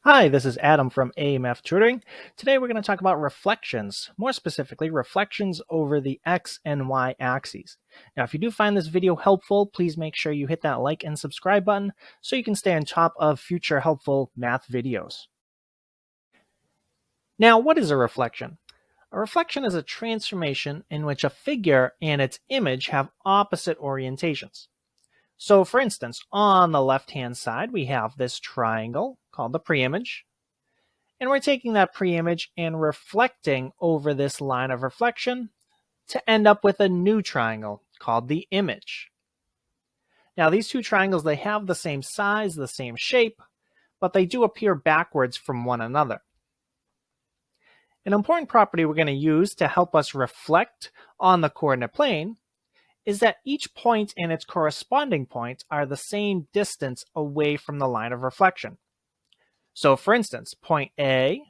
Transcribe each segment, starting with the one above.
Hi, this is Adam from AMF Tutoring. Today we're going to talk about reflections, more specifically reflections over the X and Y axes. Now, if you do find this video helpful, please make sure you hit that like and subscribe button so you can stay on top of future helpful math videos. Now, what is a reflection? A reflection is a transformation in which a figure and its image have opposite orientations. So, for instance, on the left-hand side, we have this triangle called the preimage. And we're taking that pre-image and reflecting over this line of reflection to end up with a new triangle called the image. Now, these two triangles, they have the same size, the same shape, but they do appear backwards from one another. An important property we're going to use to help us reflect on the coordinate plane is that each point and its corresponding point are the same distance away from the line of reflection. So, for instance, point A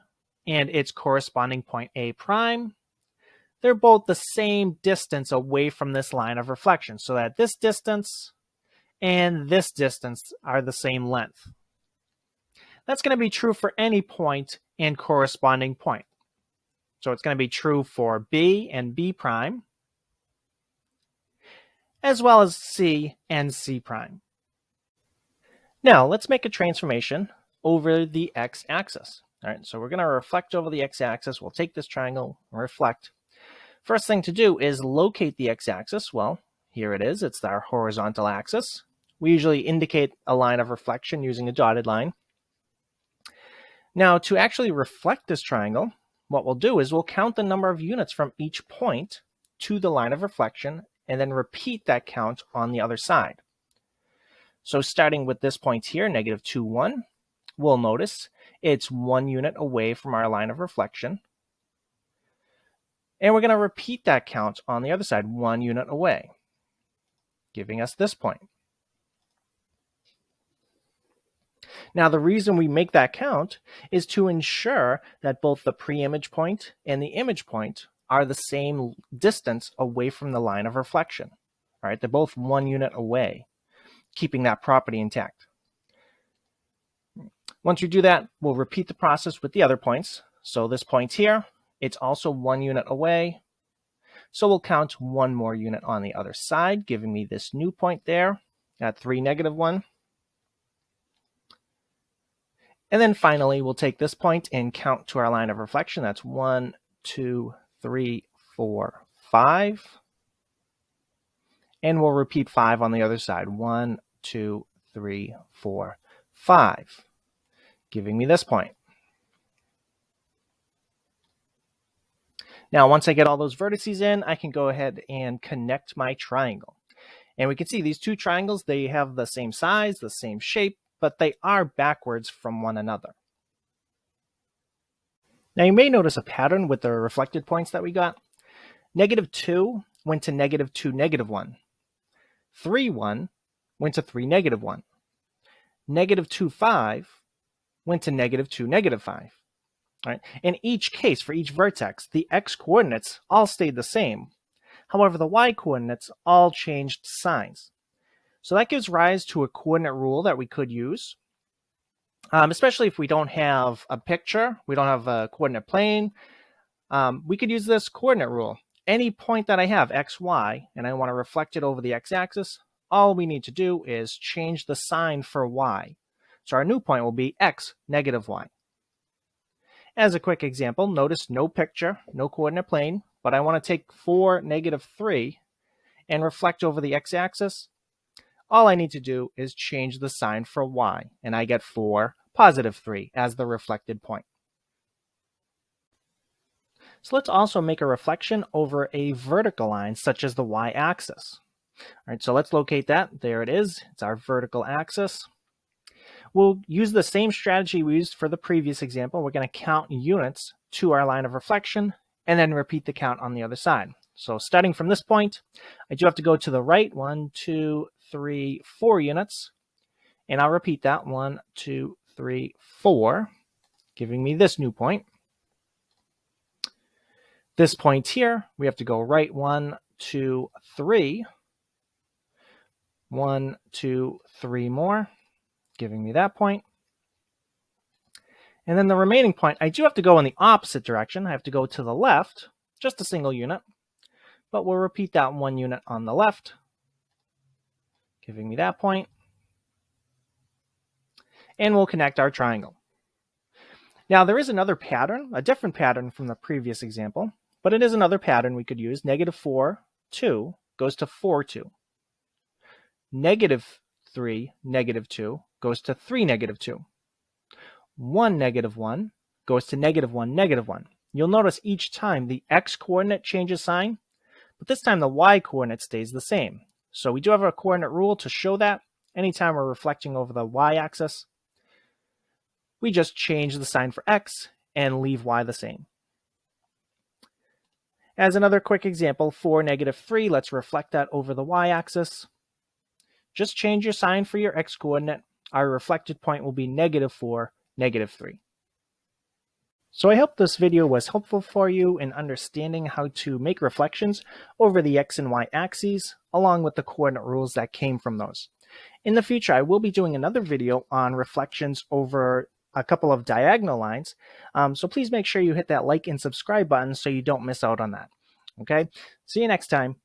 and its corresponding point A prime, they're both the same distance away from this line of reflection, so that this distance and this distance are the same length. That's going to be true for any point and corresponding point. So it's going to be true for B and B prime, as well as C and C prime. Now, let's make a transformation over the x-axis. All right, so we're going to reflect over the x-axis. We'll take this triangle and reflect. First thing to do is locate the x-axis. Well, here it is. It's our horizontal axis. We usually indicate a line of reflection using a dotted line. Now, to actually reflect this triangle, what we'll do is we'll count the number of units from each point to the line of reflection and then repeat that count on the other side. So starting with this point here, negative 2, 1, we'll notice it's 1 unit away from our line of reflection. And we're going to repeat that count on the other side, 1 unit away, giving us this point. Now, the reason we make that count is to ensure that both the pre-image point and the image point are the same distance away from the line of reflection. All right, they're both 1 unit away, keeping that property intact. Once we do that, we'll repeat the process with the other points. So this point here, it's also 1 unit away. So we'll count 1 more unit on the other side, giving me this new point there at 3, negative 1. And then finally, we'll take this point and count to our line of reflection. That's 1, 2, 3, 4, 5. And we'll repeat 5 on the other side. 1, 2, 3, 4, 5, giving me this point. Now, once I get all those vertices in, I can go ahead and connect my triangle. And we can see these two triangles, they have the same size, the same shape, but they are backwards from one another. Now, you may notice a pattern with the reflected points that we got. Negative 2 went to negative 2, negative 1. 3, 1 went to 3, negative 1. Negative 2, 5 went to negative 2, negative 5. All right. In each case, for each vertex, the x-coordinates all stayed the same. However, the y-coordinates all changed signs. So that gives rise to a coordinate rule that we could use, especially if we don't have a picture, we don't have a coordinate plane. We could use this coordinate rule. Any point that I have, x, y, and I want to reflect it over the x-axis, all we need to do is change the sign for y. So our new point will be x, negative y. As a quick example, notice no picture, no coordinate plane, but I want to take 4, negative 3 and reflect over the x-axis. All I need to do is change the sign for y, and I get 4, positive 3 as the reflected point. So let's also make a reflection over a vertical line, such as the y-axis. All right, so let's locate that. There it is. It's our vertical axis. We'll use the same strategy we used for the previous example. We're going to count units to our line of reflection and then repeat the count on the other side. So starting from this point, I do have to go to the right, 1, 2, 3, 4 units. And I'll repeat that, 1, 2, 3, 4, giving me this new point. This point here, we have to go right, 1, 2, 3. 1, 2, 3 more, giving me that point. And then the remaining point, I do have to go in the opposite direction. I have to go to the left, just a single unit, but we'll repeat that 1 unit on the left, giving me that point. And we'll connect our triangle. Now there is another pattern, a different pattern from the previous example, but it is another pattern we could use. -4, 2 goes to 4, 2. -3, -2 goes to 3, -2. 1, -1 goes to -1, -1. You'll notice each time the x-coordinate changes sign, but this time the y-coordinate stays the same. So we do have a coordinate rule to show that. Anytime we're reflecting over the y-axis, we just change the sign for x and leave y the same. As another quick example, 4, -3, let's reflect that over the y-axis. Just change your sign for your x-coordinate. Our reflected point will be -4, -3. So I hope this video was helpful for you in understanding how to make reflections over the x and y axes, along with the coordinate rules that came from those. In the future, I will be doing another video on reflections over a couple of diagonal lines, so please make sure you hit that like and subscribe button so you don't miss out on that. Okay, see you next time.